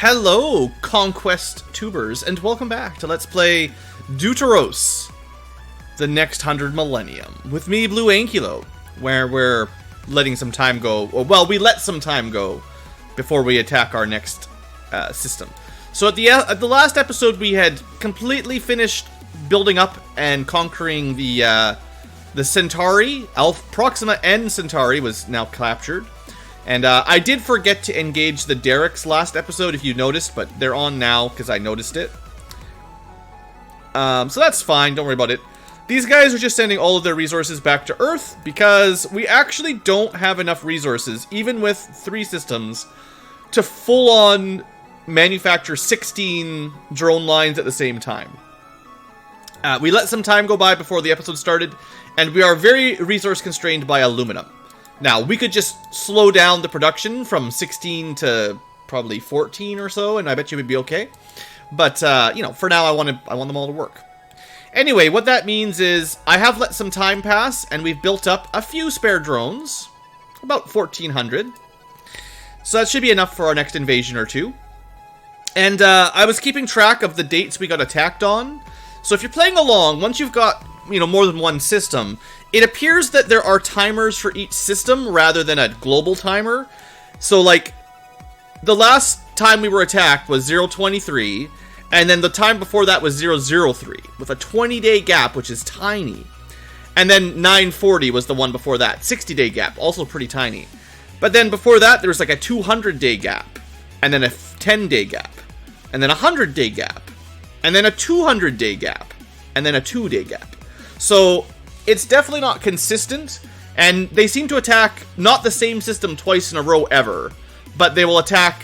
Hello, Conquest Tubers, and welcome back to Let's Play Deuteros, the Next Millennium, with me, BlueAnkylo, where we're letting some time go. Well, we let some time go before we attack our next system. So at the last episode, we had completely finished building up and conquering the Centauri. Proxima and Centauri was now captured. And I did forget to engage the derricks last episode, if you noticed, but they're on now because I noticed it. So that's fine, don't worry about it. These guys are just sending all of their resources back to Earth because we actually don't have enough resources, even with 3 systems, to full-on manufacture 16 drone lines at the same time. We let some time go by before the episode started, and we are very resource constrained by aluminum. Now, we could just slow down the production from 16 to probably 14 or so, and I bet you would be okay. But, you know, for now, I want them all to work. Anyway, what that means is I have let some time pass, and we've built up a few spare drones. About 1,400. So that should be enough for our next invasion or two. And I was keeping track of the dates we got attacked on. So if you're playing along, once you've got, you know, more than one system, it appears that there are timers for each system rather than a global timer. So, like, the last time we were attacked was 023, and then the time before that was 003, with a 20-day gap, which is tiny. And then 940 was the one before that, 60-day gap, also pretty tiny. But then before that, there was like a 200-day gap, and then a 10-day gap, and then a 100-day gap, and then a 200-day gap, and then a 2-day gap. So it's definitely not consistent, and they seem to attack not the same system twice in a row ever, but they will attack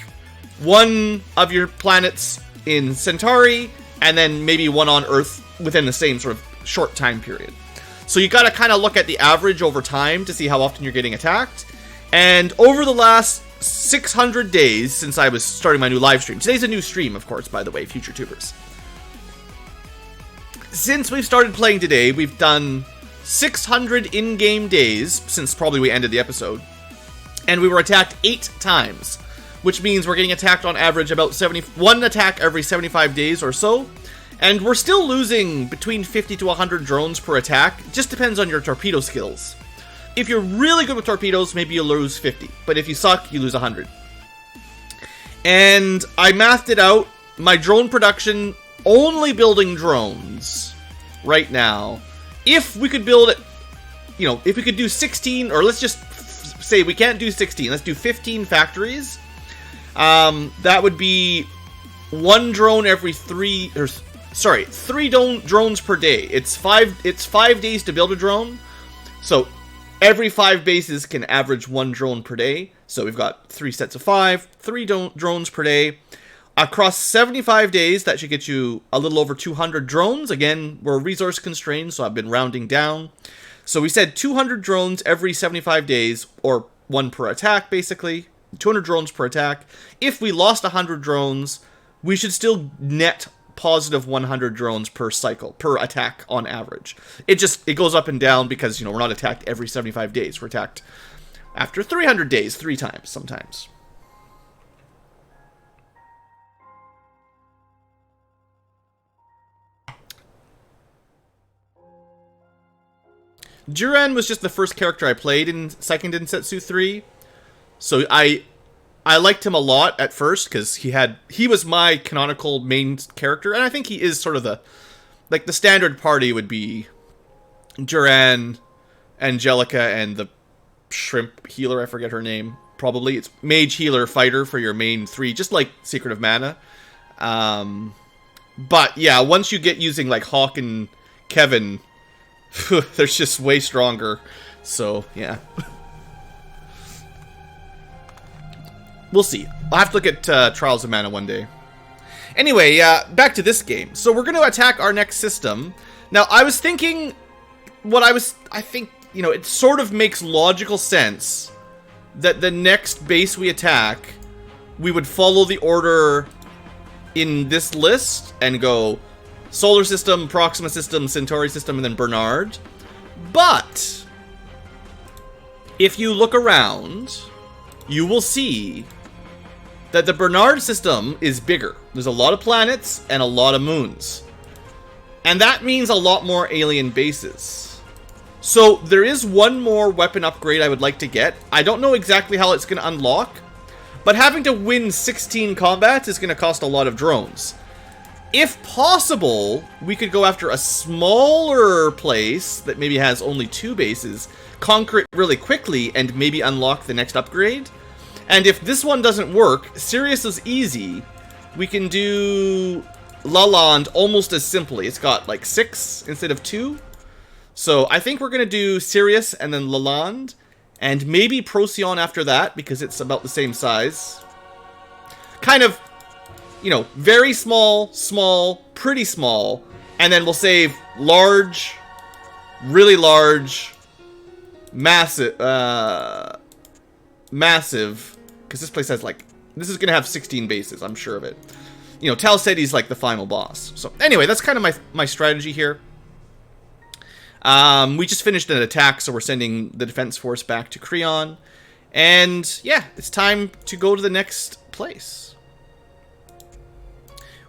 one of your planets in Centauri, and then maybe one on Earth within the same sort of short time period. So you gotta kind of look at the average over time to see how often you're getting attacked. And over the last 600 days since I was starting my new live stream, today's a new stream, of course, by the way, future tubers. Since we've started playing today, we've done 600 in-game days, since probably we ended the episode, and we were attacked 8 times, which means we're getting attacked on average about 1 attack every 75 days or so, and we're still losing between 50 to 100 drones per attack. It just depends on your torpedo skills. If you're really good with torpedoes, maybe you'll lose 50, but if you suck, you lose 100. And I mathed it out. My drone production, only building drones right now, if we could build it, you know, if we could do 16, or let's just say we can't do 16, let's do 15 factories. That would be 1 drone every 3 drones per day. It's 5 days to build a drone, so every 5 bases can average 1 drone per day. So we've got 3 sets of 5, 3 drones per day. Across 75 days, that should get you a little over 200 drones. Again, we're resource constrained, so I've been rounding down. So we said 200 drones every 75 days, or 1 per attack, basically. 200 drones per attack. If we lost 100 drones, we should still net positive 100 drones per cycle, per attack on average. It goes up and down because, you know, we're not attacked every 75 days. We're attacked after 300 days, 3 times sometimes. Duran was just the first character I played in Second Densetsu 3, so I liked him a lot at first because he was my canonical main character, and I think he is sort of the standard party would be Duran, Angelica, and the shrimp healer, I forget her name. Probably it's mage, healer, fighter for your main 3, just like Secret of Mana. But yeah, once you get using like Hawk and Kevin, they're just way stronger. So, yeah. We'll see. I'll have to look at Trials of Mana one day. Anyway, back to this game. So we're going to attack our next system. Now, I was thinking... I think, you know, it sort of makes logical sense that the next base we attack, we would follow the order in this list and go Solar System, Proxima System, Centauri System, and then Bernard. But if you look around, you will see that the Bernard system is bigger. There's a lot of planets and a lot of moons. And that means a lot more alien bases. So there is one more weapon upgrade I would like to get. I don't know exactly how it's going to unlock, but having to win 16 combats is going to cost a lot of drones. If possible, we could go after a smaller place that maybe has only 2 bases, conquer it really quickly, and maybe unlock the next upgrade. And if this one doesn't work, Sirius is easy. We can do Lalande almost as simply. It's got like 6 instead of 2. So I think we're going to do Sirius and then Lalande, and maybe Procyon after that, because it's about the same size. Kind of, you know, very small, small, pretty small, and then we'll save large, really large, massive, massive, because this place has like, this is going to have 16 bases, I'm sure of it. You know, Tal said he's like the final boss. So anyway, that's kind of my strategy here. We just finished an attack, so we're sending the defense force back to Creon. And yeah, it's time to go to the next place.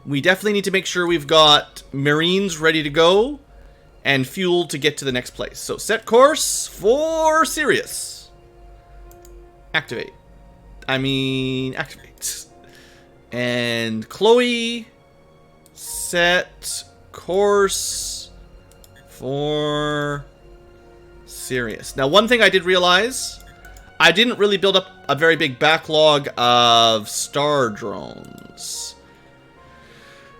We definitely need to make sure we've got Marines ready to go and fuel to get to the next place. So set course for Sirius. Activate. Activate. And Chloe, set course for Sirius. Now, one thing I did realize, I didn't really build up a very big backlog of star drones.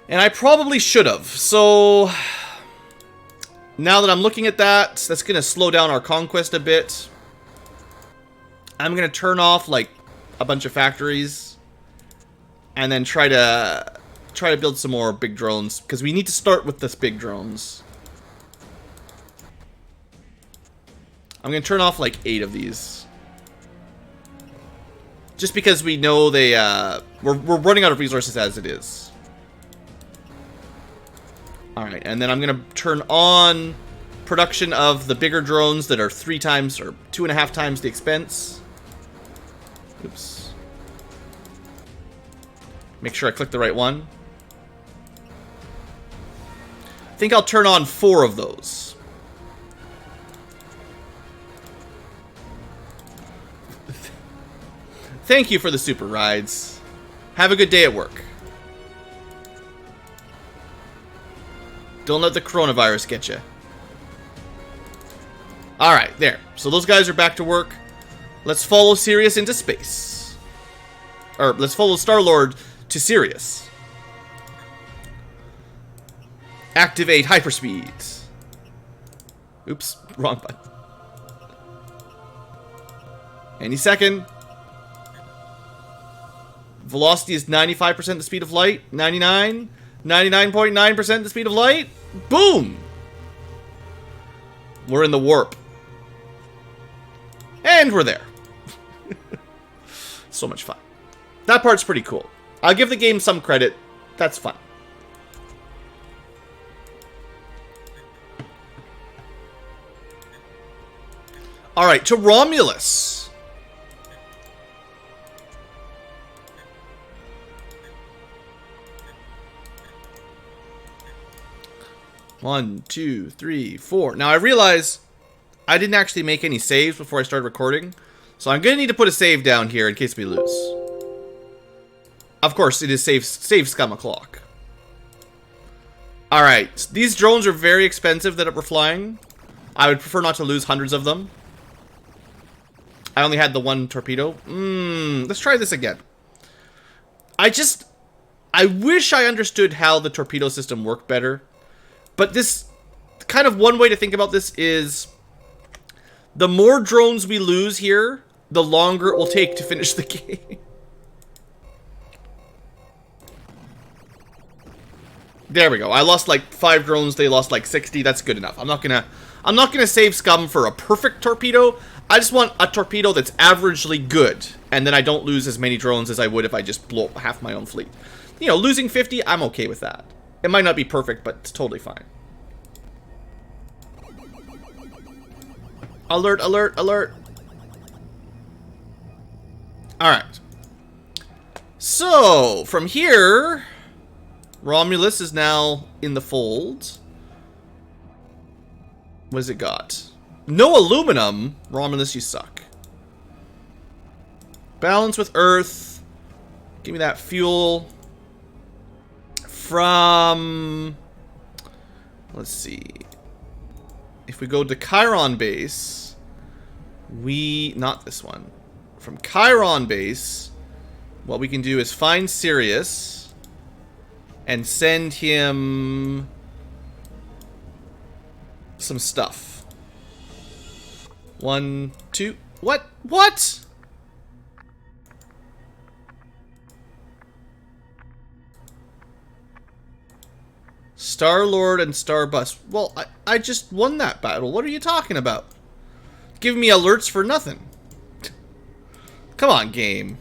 And I probably should have. So now that I'm looking at that, that's going to slow down our conquest a bit. I'm going to turn off like a bunch of factories and then try to build some more big drones, because we need to start with this big drones. I'm going to turn off like 8 of these. Just because we know they we're running out of resources as it is. Alright, and then I'm going to turn on production of the bigger drones that are 3 times or 2.5 times the expense. Oops. Make sure I click the right one. I think I'll turn on 4 of those. Thank you for the super rides. Have a good day at work. Don't let the coronavirus get you. Alright, there. So those guys are back to work. Let's follow Sirius into space. Or, let's follow Star-Lord to Sirius. Activate hyperspeed. Oops, wrong button. Any second. Velocity is 95% the speed of light. 99.9% the speed of light. Boom! We're in the warp. And we're there. So much fun. That part's pretty cool. I'll give the game some credit. That's fun. Alright, to Romulus. One, two, three, four. Now I realize I didn't actually make any saves before I started recording, so I'm gonna need to put a save down here in case we lose. Of course, it is save scum o'clock. Alright, these drones are very expensive that we're flying. I would prefer not to lose hundreds of them. I only had the 1 torpedo. Let's try this again. I wish I understood how the torpedo system worked better. But this, kind of one way to think about this is, the more drones we lose here, the longer it will take to finish the game. There we go. I lost like 5 drones, they lost like 60. That's good enough. I'm not gonna save scum for a perfect torpedo. I just want a torpedo that's averagely good, and then I don't lose as many drones as I would if I just blow up half my own fleet. You know, losing 50, I'm okay with that. It might not be perfect, but it's totally fine. Alert, alert, alert. Alright. So, from here, Romulus is now in the fold. What has it got? No aluminum. Romulus, you suck. Balance with Earth. Give me that fuel. From... Let's see. If we go to Chiron base, we... Not this one. From Chiron base, what we can do is find Sirius and send him some stuff. 1, 2... What? What? Star-Lord and Starbus. Well, I just won that battle. What are you talking about? Give me alerts for nothing. Come on, game.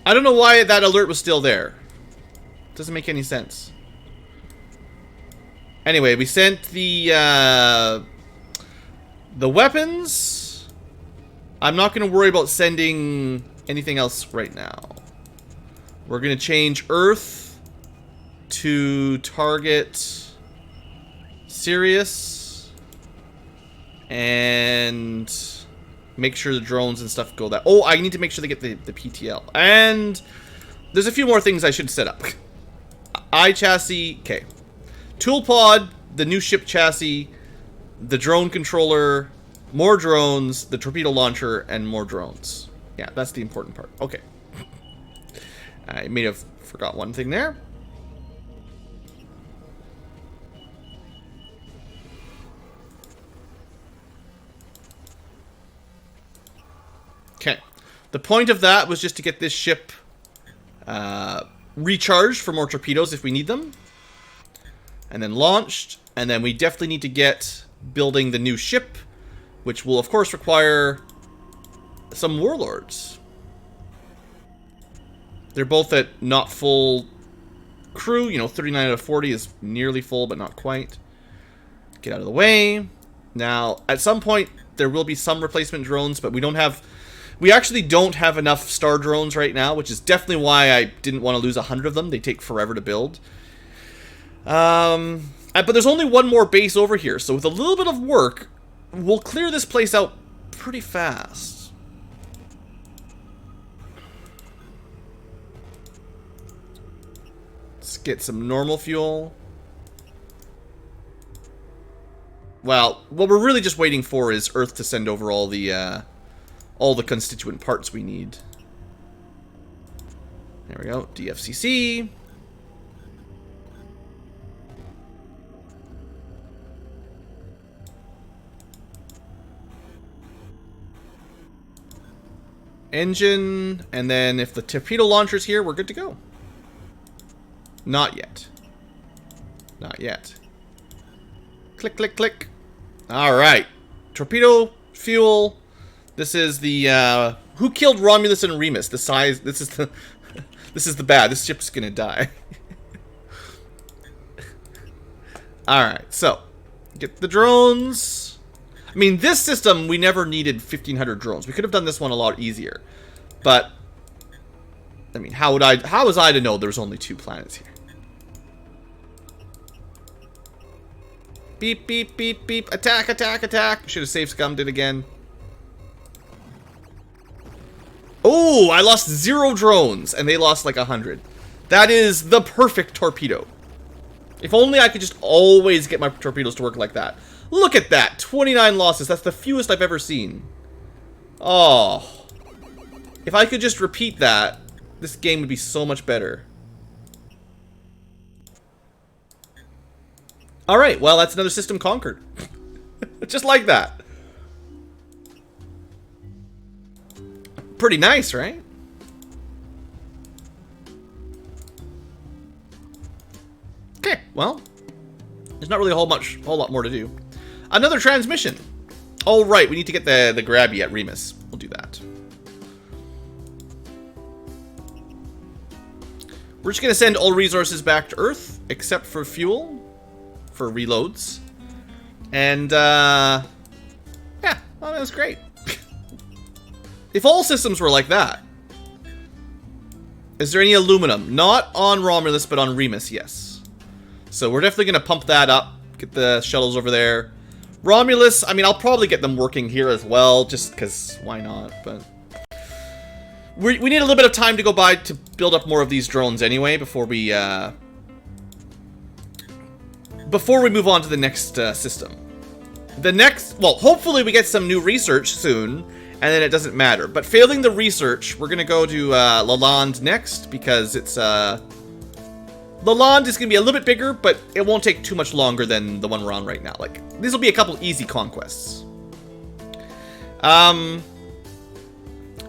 I don't know why that alert was still there. Doesn't make any sense. Anyway, we sent the weapons. I'm not going to worry about sending anything else right now. We're going to change Earth to target Sirius and make sure the drones and stuff go that. Oh, I need to make sure they get the PTL. And there's a few more things I should set up. I-chassis, okay. Tool pod, the new ship chassis, the drone controller, more drones, the torpedo launcher, and more drones. Yeah, that's the important part. Okay. I may have forgot one thing there. Okay. The point of that was just to get this ship recharged for more torpedoes if we need them. And then launched. And then we definitely need to get building the new ship, which will, of course, require some warlords. They're both at not full crew. You know, 39 out of 40 is nearly full, but not quite. Get out of the way. Now, at some point, there will be some replacement drones, but we don't have... We actually don't have enough star drones right now, which is definitely why I didn't want to lose 100 of them. They take forever to build. But there's only one more base over here, so with a little bit of work, we'll clear this place out pretty fast. Let's get some normal fuel. Well, what we're really just waiting for is Earth to send over all the constituent parts we need. There we go. DFCC. Engine, and then if the torpedo launcher's here, we're good to go. Not yet. Not yet. Click, click, click. Alright. Torpedo, fuel. This is the, who killed Romulus and Remus? The size, this is the, this is the bad. This ship's gonna die. Alright, so. Get the drones. I mean, this system, we never needed 1,500 drones. We could have done this one a lot easier. But, I mean, how was I to know there's only 2 planets here? Beep, beep, beep, beep. Attack, attack, attack. Should have safe scummed it again. Oh, I lost 0 drones, and they lost like 100. That is the perfect torpedo. If only I could just always get my torpedoes to work like that. Look at that, 29 losses. That's the fewest I've ever seen. Oh. If I could just repeat that, this game would be so much better. Alright, well, that's another system conquered. Just like that. Pretty nice, right? Okay, well, there's not really a whole lot more to do. Another transmission. Oh, right, we need to get the grabby at Remus. We'll do that. We're just going to send all resources back to Earth, except for fuel, for reloads. And, yeah, well, that was great. If all systems were like that. Is there any aluminum? Not on Romulus, but on Remus, yes. So we're definitely going to pump that up. Get the shuttles over there. Romulus, I mean, I'll probably get them working here as well, just because why not, but... We need a little bit of time to go by to build up more of these drones anyway, before we move on to the next system. The next... Well, hopefully we get some new research soon, and then it doesn't matter. But failing the research, we're going to go to Lalande next, because it's... Lalande is going to be a little bit bigger, but it won't take too much longer than the one we're on right now. Like, these will be a couple easy conquests. The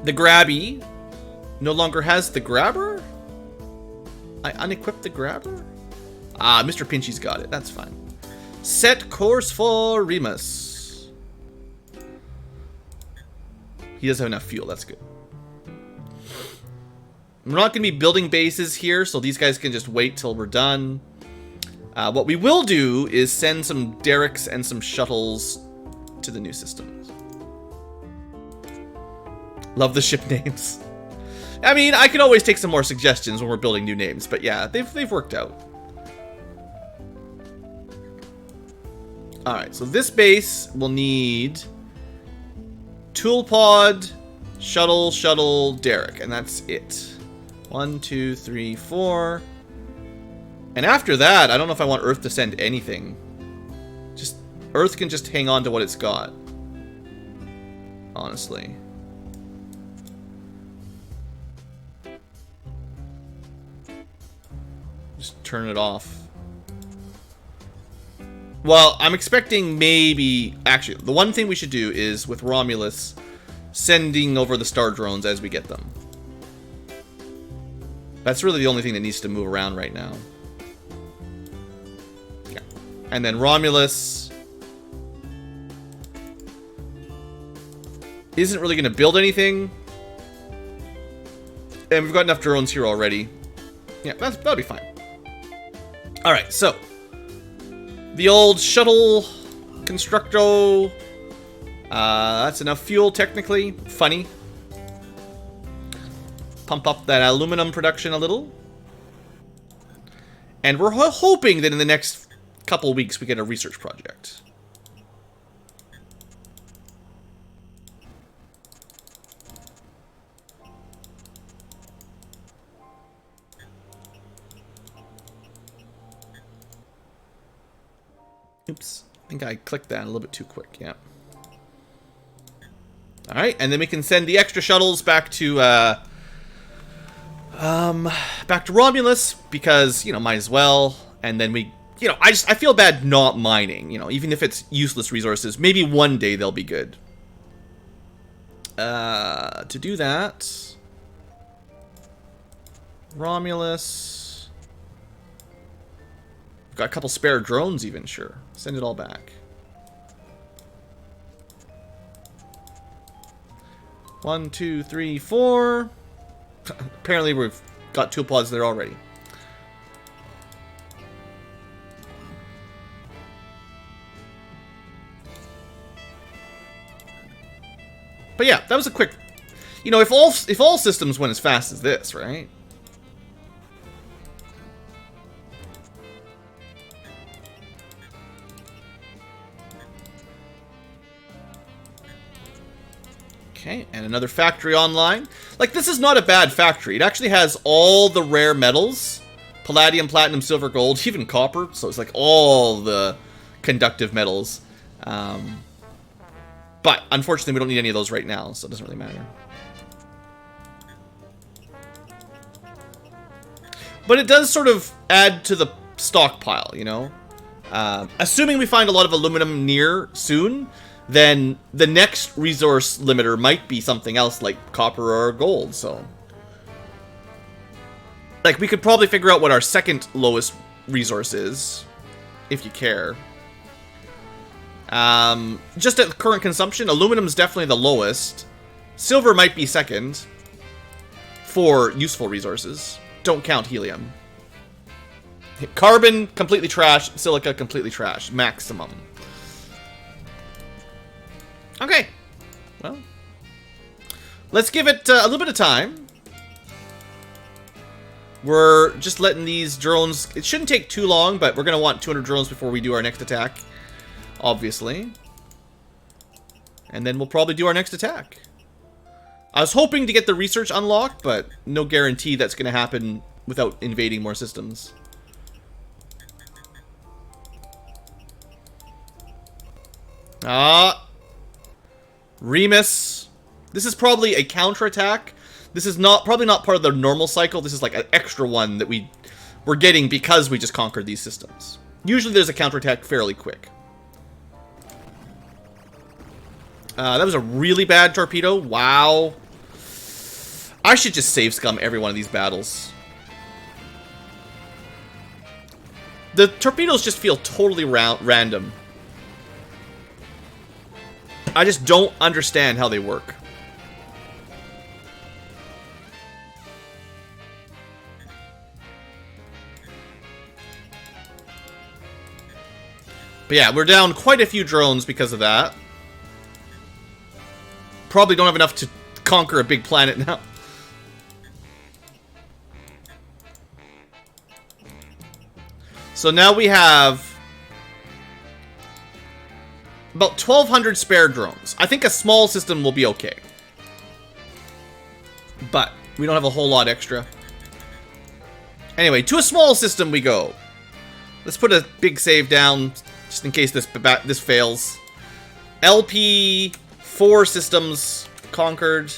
Grabby no longer has the grabber? I unequipped the grabber? Ah, Mr. Pinchy's got it. That's fine. Set course for Remus. He doesn't have enough fuel. That's good. We're not going to be building bases here, so these guys can just wait till we're done. What we will do is send some derricks and some shuttles to the new systems. Love the ship names. I mean, I can always take some more suggestions when we're building new names, but yeah, they've worked out. Alright, so this base will need tool pod, shuttle, derrick, and that's it. 1, 2, 3, 4. And after that, I don't know if I want Earth to send anything. Just Earth can just hang on to what it's got. Honestly. Just turn it off. Well, I'm expecting maybe... Actually, the one thing we should do is, with Romulus, sending over the star drones as we get them. That's really the only thing that needs to move around right now. Yeah. And then Romulus isn't really going to build anything. And we've got enough drones here already. Yeah, that'll be fine. Alright, so the old shuttle constructo. That's enough fuel, technically. Funny. Pump up that aluminum production a little. And we're hoping that in the next couple weeks we get a research project. Oops. I think I clicked that a little bit too quick. Yeah. Alright, and then we can send the extra shuttles back to Romulus, because, you know, might as well. And then we, you know, I feel bad not mining, you know, even if it's useless resources. Maybe one day they'll be good. To do that, Romulus. Got a couple spare drones even, sure. Send it all back. 1, 2, 3, 4. Apparently we've got 2 pods there already. But yeah, that was a quick... You know, if all systems went as fast as this, right? Okay, and another factory online. Like, this is not a bad factory. It actually has all the rare metals. Palladium, platinum, silver, gold, even copper. So it's like all the conductive metals. But, unfortunately, we don't need any of those right now, so it doesn't really matter. But it does sort of add to the stockpile, you know? Assuming we find a lot of aluminum near soon, then the next resource limiter might be something else like copper or gold, so... Like, we could probably figure out what our second lowest resource is, if you care. Just at current consumption, aluminum is definitely the lowest. Silver might be second for useful resources. Don't count helium. Carbon, completely trash. Silica, completely trash. Maximum. Okay. Well, Let's give it a little bit of time. We're just letting these drones... It shouldn't take too long, but we're going to want 200 drones before we do our next attack. Obviously. And then we'll probably do our next attack. I was hoping to get the research unlocked, but no guarantee that's going to happen without invading more systems. Remus. This is probably a counterattack. This is probably not part of the normal cycle. This is like an extra one that we're getting because we just conquered these systems. Usually there's a counterattack fairly quick. That was a really bad torpedo. Wow. I should just save scum every one of these battles. The torpedoes just feel totally random. I just don't understand how they work. But yeah, we're down quite a few drones because of that. Probably don't have enough to conquer a big planet now. So now we have about 1,200 spare drones. I think a small system will be okay. But we don't have a whole lot extra. Anyway, to a small system we go. Let's put a big save down just in case this fails. LP 4 systems conquered.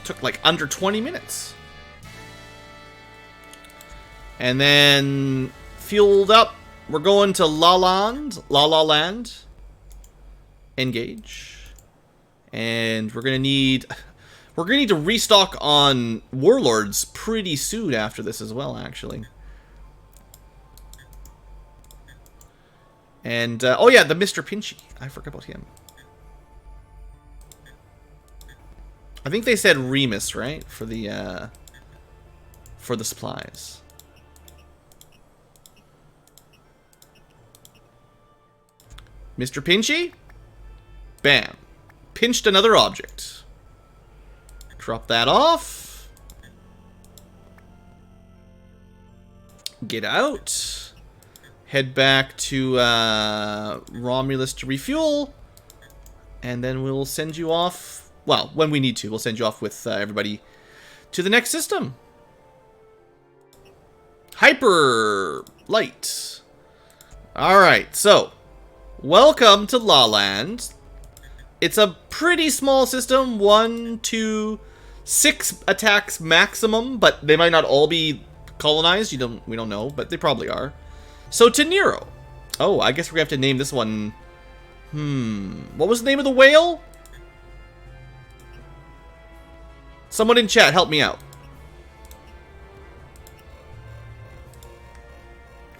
Took like under 20 minutes. And then fueled up. We're going to La La Land. Engage. And we're gonna need to restock on warlords pretty soon after this as well, actually. And oh yeah, the Mr. Pinchy. I forgot about him. I think they said Remus, right? For the supplies. Mr. Pinchy? Bam. Pinched another object. Drop that off. Get out. Head back to Romulus to refuel. And then we'll send you off. Well, when we need to, we'll send you off with everybody to the next system. Hyper Light. Alright, so welcome to La Land. It's a pretty small system. 1, 2, 6 attacks maximum, but they might not all be colonized. We don't know, but they probably are. So to Nero. Oh, I guess we're gonna have to name this one. What was the name of the whale? Someone in chat, help me out.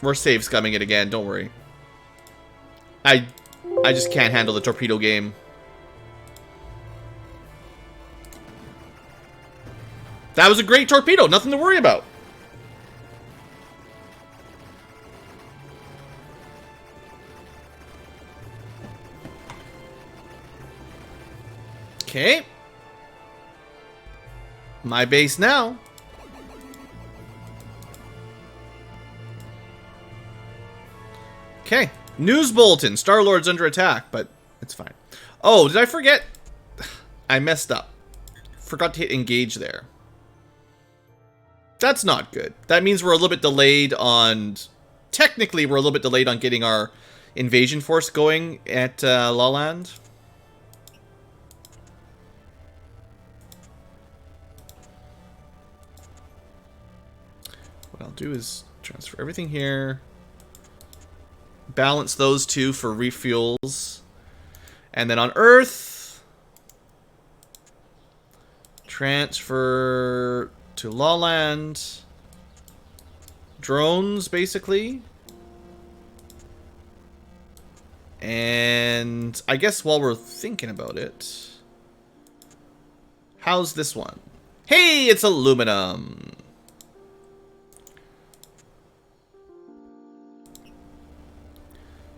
We're save scumming it again, don't worry. I just can't handle the torpedo game. That was a great torpedo, nothing to worry about. Okay. My base now. Okay. News bulletin. Star-Lord's under attack, but it's fine. Oh, did I forget? I messed up. Forgot to hit engage there. That's not good. That means we're a little bit delayed on... Technically, we're a little bit delayed on getting our invasion force going at La Land. What I'll do is transfer everything here. Balance those two for refuels. And then on Earth, transfer to La Land. Drones, basically. And I guess while we're thinking about it, how's this one? Hey, it's aluminum.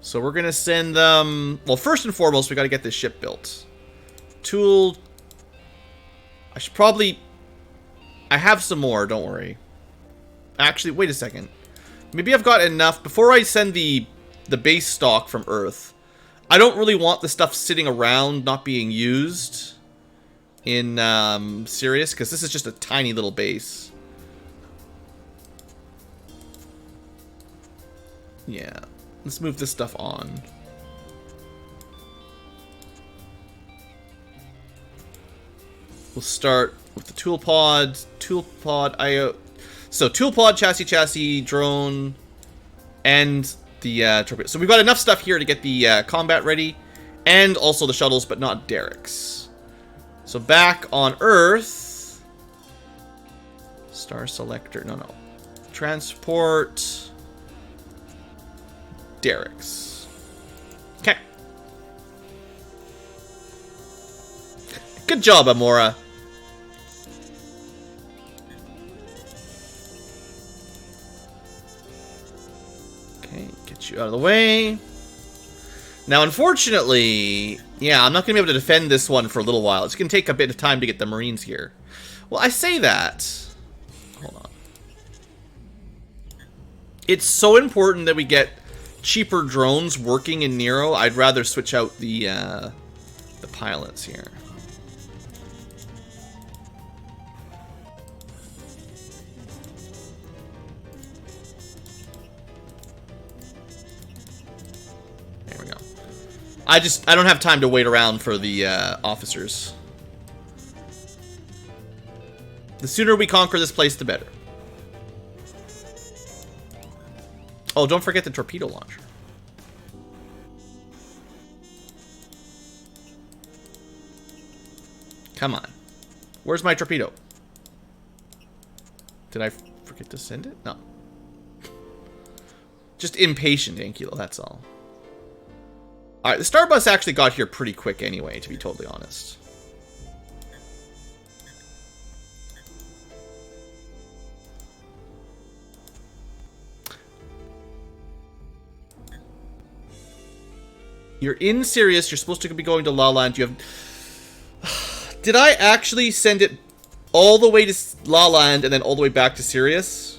So we're going to send them... Well, first and foremost, we got to get this ship built. tool. I should probably... I have some more, don't worry. Actually, wait a second. Maybe I've got enough. Before I send the base stock from Earth, I don't really want the stuff sitting around not being used in Sirius, because this is just a tiny little base. Yeah. Let's move this stuff on. We'll start with the tool pod, IO. So tool pod, chassis, drone, and the torpedo. So we've got enough stuff here to get the combat ready, and also the shuttles, but not Derek's. So back on Earth, star selector. No. Transport Derek's. Okay. Good job, Amora. Get you out of the way. Now, unfortunately, yeah, I'm not going to be able to defend this one for a little while. It's going to take a bit of time to get the Marines here. Well, I say that. Hold on. It's so important that we get cheaper drones working in Nero. I'd rather switch out the pilots here. I don't have time to wait around for the officers. The sooner we conquer this place, the better. Oh, don't forget the torpedo launcher. Come on. Where's my torpedo? Did I forget to send it? No. Just impatient, Ankylo, that's all. Alright, the Starbus actually got here pretty quick anyway, to be totally honest. You're in Sirius, you're supposed to be going to La Land, you have... Did I actually send it all the way to La Land and then all the way back to Sirius?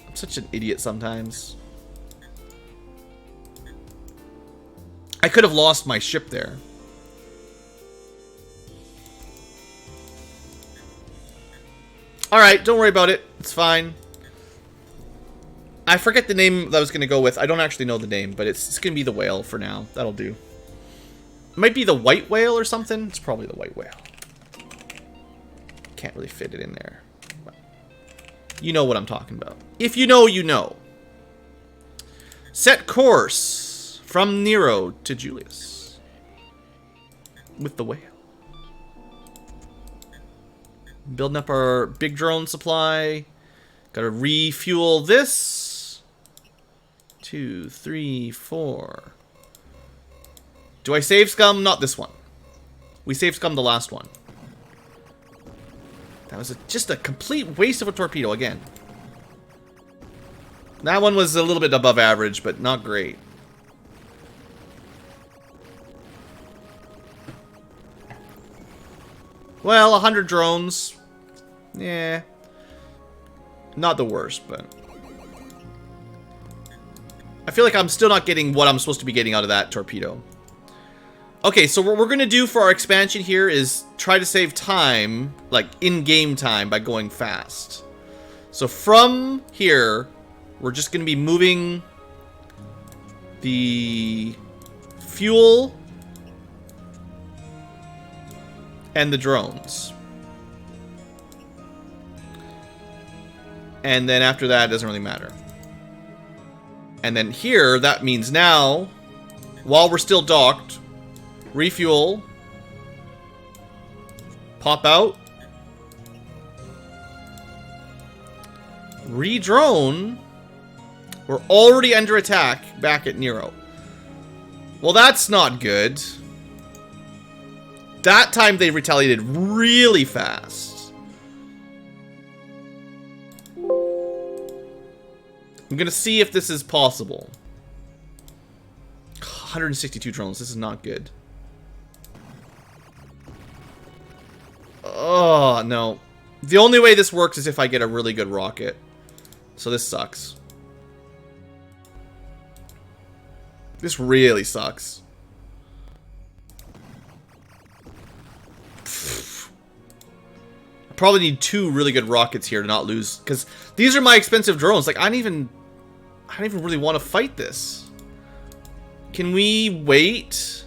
I'm such an idiot sometimes. I could have lost my ship there. Alright, don't worry about it. It's fine. I forget the name that I was going to go with. I don't actually know the name, but it's going to be the whale for now. That'll do. It might be the white whale or something. It's probably the white whale. Can't really fit it in there. But you know what I'm talking about. If you know, you know. Set course. From Nero to Julius. With the whale. Building up our big drone supply. Gotta refuel this. 2, 3, 4. Do I save scum? Not this one. We saved scum the last one. That was just a complete waste of a torpedo again. That one was a little bit above average, but not great. Well, 100 drones. Yeah. Not the worst, but... I feel like I'm still not getting what I'm supposed to be getting out of that torpedo. Okay, so what we're going to do for our expansion here is try to save time, like in-game time, by going fast. So from here, we're just going to be moving the fuel and the drones. And then after that, it doesn't really matter. And then here, that means now, while we're still docked, refuel, pop out, re-drone. We're already under attack back at Nero. Well, that's not good. That time they retaliated really fast. I'm gonna see if this is possible. 162 drones. This is not good. Oh, no. The only way this works is if I get a really good rocket. So this sucks. This really sucks. I probably need 2 really good rockets here to not lose, because these are my expensive drones. Like, I don't even really want to fight this. Can we wait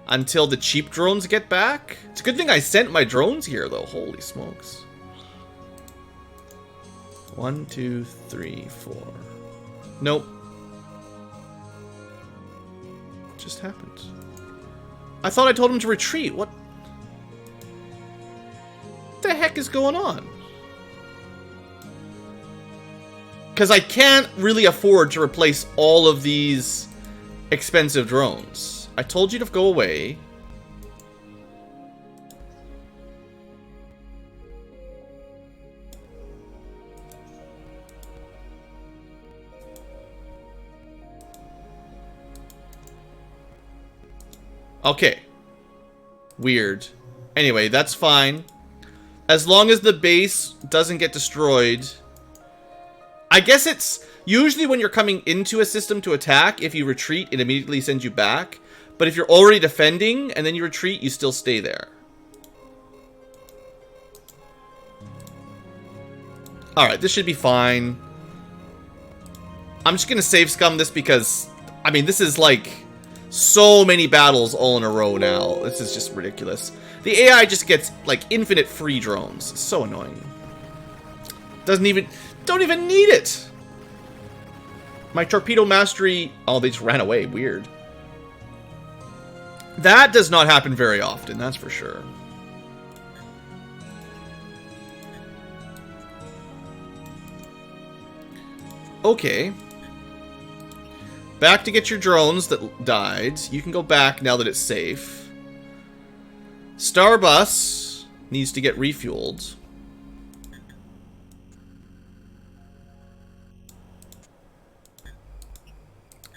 until the cheap drones get back? It's a good thing I sent my drones here, though. Holy smokes. 1, 2, 3, 4. Nope. What just happened? I thought I told him to retreat. What the heck is going on? Because I can't really afford to replace all of these expensive drones. I told you to go away. Okay. Weird. Anyway, that's fine. As long as the base doesn't get destroyed. I guess it's usually when you're coming into a system to attack, if you retreat, it immediately sends you back. But if you're already defending and then you retreat, you still stay there. Alright, this should be fine. I'm just gonna save scum this because, I mean, this is like so many battles all in a row now. This is just ridiculous. The AI just gets like infinite free drones. It's so annoying. Don't even need it. My torpedo mastery. Oh, they just ran away. Weird. That does not happen very often, that's for sure. Okay. Back to get your drones that died. You can go back now that it's safe. Starbus needs to get refueled.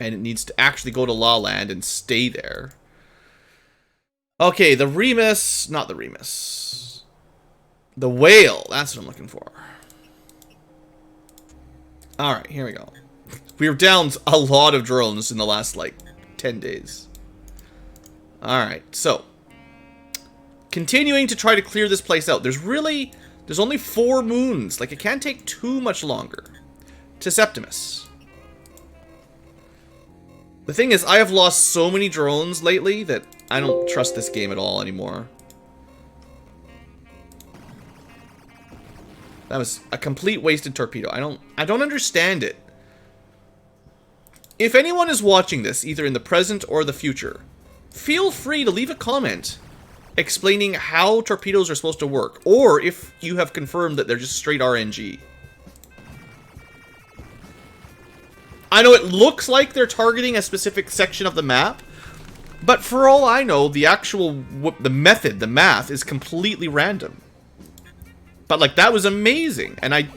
And it needs to actually go to La Land and stay there. Okay, the Remus... Not the Remus. The Whale. That's what I'm looking for. Alright, here we go. We were down a lot of drones in the last, like, 10 days. Alright, so. Continuing to try to clear this place out. There's only 4 moons. Like, it can't take too much longer. To Septimus. The thing is, I have lost so many drones lately that I don't trust this game at all anymore. That was a complete wasted torpedo. I don't understand it. If anyone is watching this, either in the present or the future, feel free to leave a comment explaining how torpedoes are supposed to work, or if you have confirmed that they're just straight RNG. I know it looks like they're targeting a specific section of the map, but for all I know, the math is completely random. But like, that was amazing, and I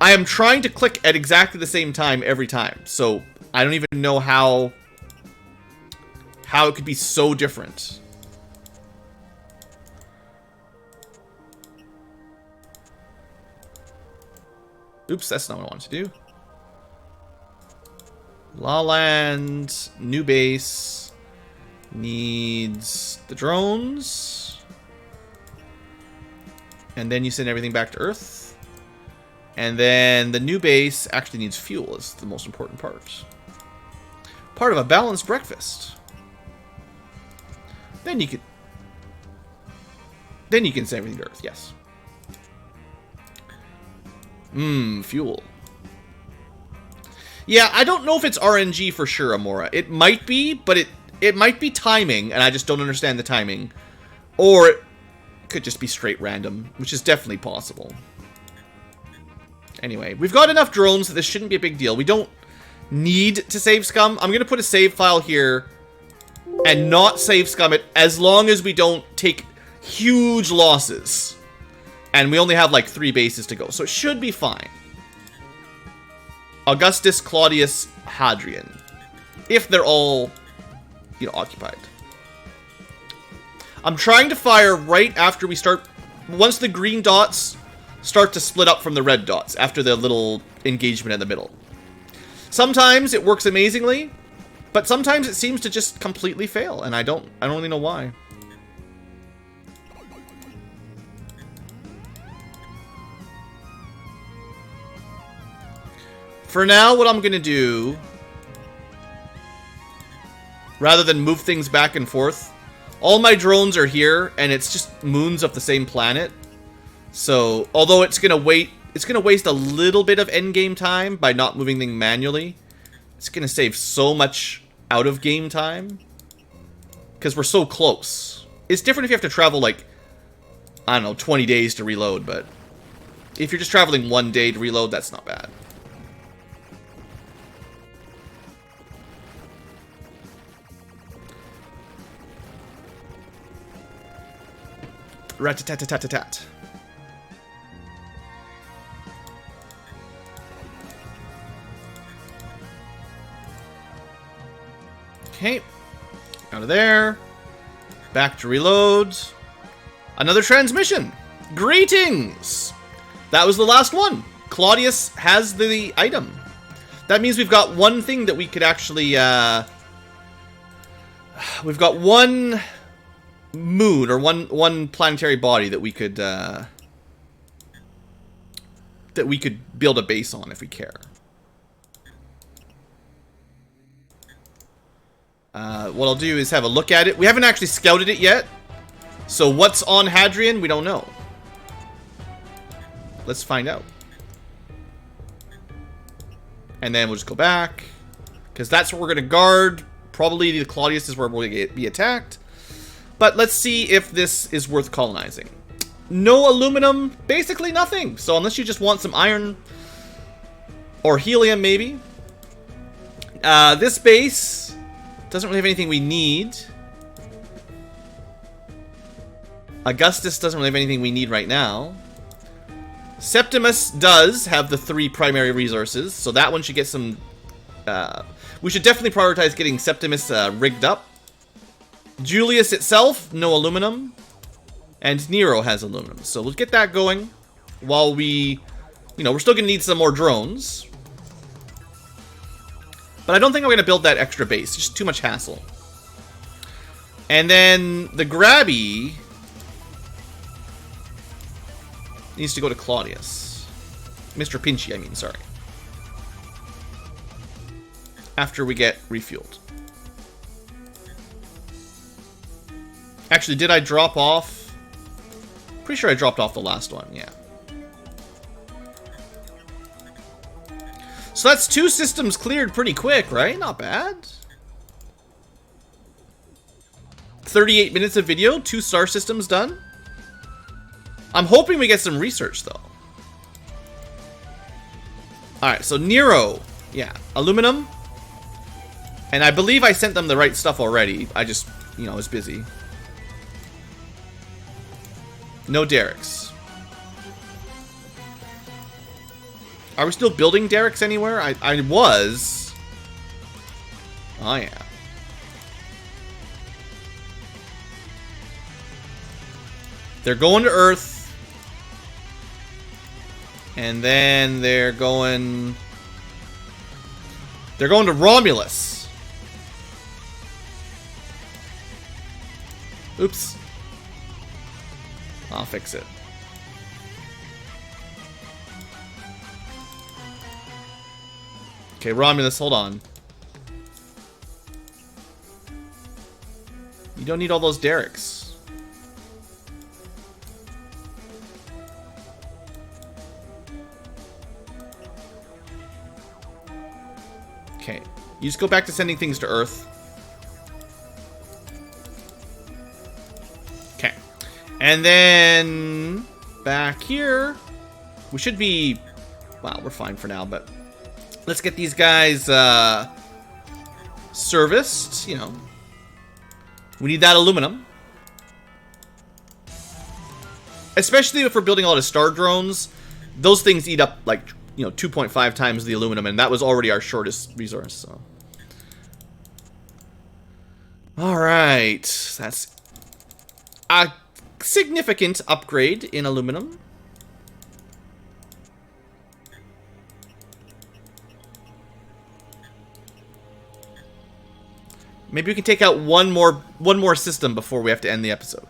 am trying to click at exactly the same time every time, so I don't even know how it could be so different. Oops, that's not what I wanted to do. La Land, new base, needs the drones. And then you send everything back to Earth. And then the new base actually needs fuel, is the most important part. Part of a balanced breakfast. Then you can send everything to Earth, yes. Fuel. Yeah, I don't know if it's RNG for sure, Amora. It might be, but it might be timing, and I just don't understand the timing. Or it could just be straight random, which is definitely possible. Anyway, we've got enough drones that this shouldn't be a big deal. We don't need to save scum. I'm going to put a save file here and not save scum it as long as we don't take huge losses. And we only have like 3 bases to go, so it should be fine. Augustus, Claudius, Hadrian. If they're all, occupied. I'm trying to fire right after we start... Once the green dots start to split up from the red dots, after the little engagement in the middle. Sometimes it works amazingly, but sometimes it seems to just completely fail, and I don't really know why. For now, what I'm gonna do, rather than move things back and forth, all my drones are here, and it's just moons of the same planet. So, although it's gonna waste a little bit of endgame time by not moving things manually, it's gonna save so much out of game time because we're so close. It's different if you have to travel like, I don't know, 20 days to reload, but if you're just traveling 1 day to reload, that's not bad. Rat-a-tat-a-tat-a-tat. Okay. Out of there. Back to reload. Another transmission. Greetings! That was the last one. Claudius has the item. That means we've got one thing that we could actually, we've got one moon, or one planetary body that we could build a base on if we care. What I'll do is have a look at it. We haven't actually scouted it yet, so what's on Hadrian, we don't know. Let's find out. And then we'll just go back, because that's what we're going to guard. Probably the Claudius is where we'll be attacked. But let's see if this is worth colonizing. No aluminum, basically nothing. So unless you just want some iron or helium, maybe. This base doesn't really have anything we need. Augustus doesn't really have anything we need right now. Septimus does have the 3 primary resources, so that one should get some... we should definitely prioritize getting Septimus rigged up. Julius itself, no aluminum. And Nero has aluminum. So we'll get that going while we... You know, we're still going to need some more drones. But I don't think I'm going to build that extra base. It's just too much hassle. And then the Grabby needs to go to Claudius. Mr. Pinchy, I mean, sorry. After we get refueled. Actually, did I drop off? Pretty sure I dropped off the last one, yeah. So that's 2 systems cleared pretty quick, right? Not bad. 38 minutes of video, 2 star systems done. I'm hoping we get some research, though. Alright, so Nero. Yeah, aluminum. And I believe I sent them the right stuff already. I just, you know, was busy. No derricks. Are we still building derricks anywhere? I was. Oh, yeah. They're going to Earth. And then they're going... They're going to Romulus. Oops. I'll fix it. Okay, Romulus, hold on. You don't need all those derricks. Okay. You just go back to sending things to Earth. Okay. And then back here, we should be... Well, we're fine for now, but let's get these guys serviced, you know. We need that aluminum. Especially if we're building a lot of star drones. Those things eat up, like, you know, 2.5 times the aluminum, and that was already our shortest resource, so. Alright. That's a significant upgrade in aluminum. Maybe we can take out one more system before we have to end the episode.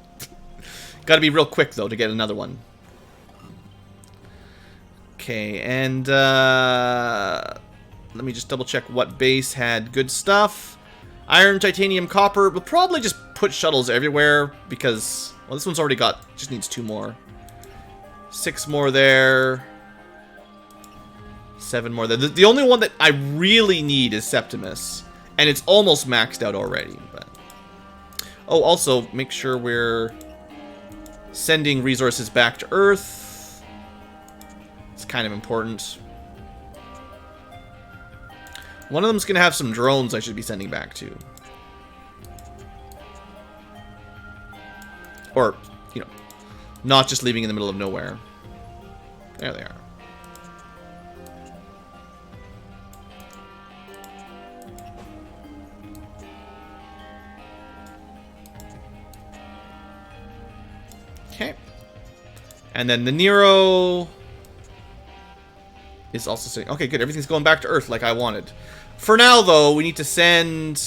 Got to be real quick though to get another one. Okay, and let me just double check what base had good stuff. Iron, titanium, copper. We'll probably just put shuttles everywhere because, well, this one's already got, just needs 2 more. 6 more there. 7 more there. The only one that I really need is Septimus, and it's almost maxed out already. But oh, also make sure we're sending resources back to Earth. It's kind of important. One of them's going to have some drones I should be sending back to. Or, you know, not just leaving in the middle of nowhere. There they are. Okay. And then the Nero is also saying, okay, good, everything's going back to Earth like I wanted. For now, though, we need to send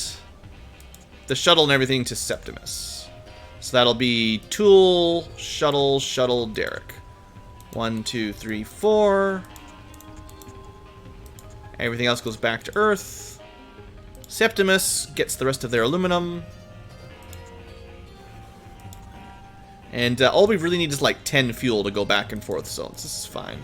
the shuttle and everything to Septimus. So that'll be Tool, Shuttle, Derek. 1, 2, 3, 4. Everything else goes back to Earth. Septimus gets the rest of their aluminum. And all we really need is like 10 fuel to go back and forth, so this is fine.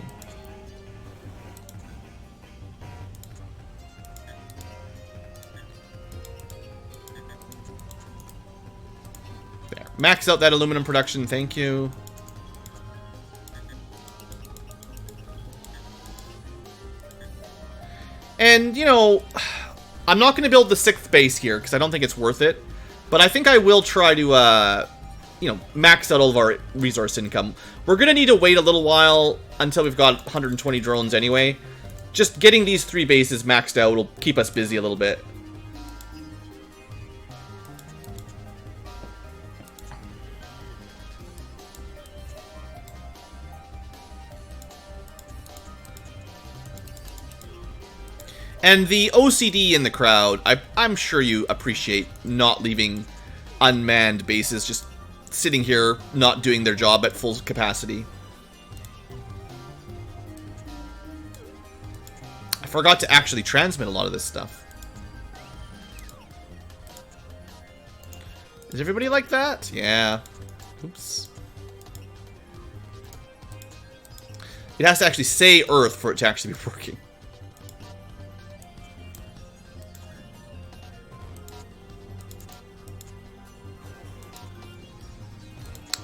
There. Max out that aluminum production, thank you. And, you know, I'm not going to build the 6th base here, because I don't think it's worth it. But I think I will try to, you know, max out all of our resource income. We're going to need to wait a little while until we've got 120 drones anyway. Just getting these 3 bases maxed out will keep us busy a little bit. And the OCD in the crowd, I'm sure you appreciate not leaving unmanned bases just sitting here, not doing their job at full capacity. I forgot to actually transmit a lot of this stuff. Is everybody like that? Yeah. Oops. It has to actually say Earth for it to actually be working.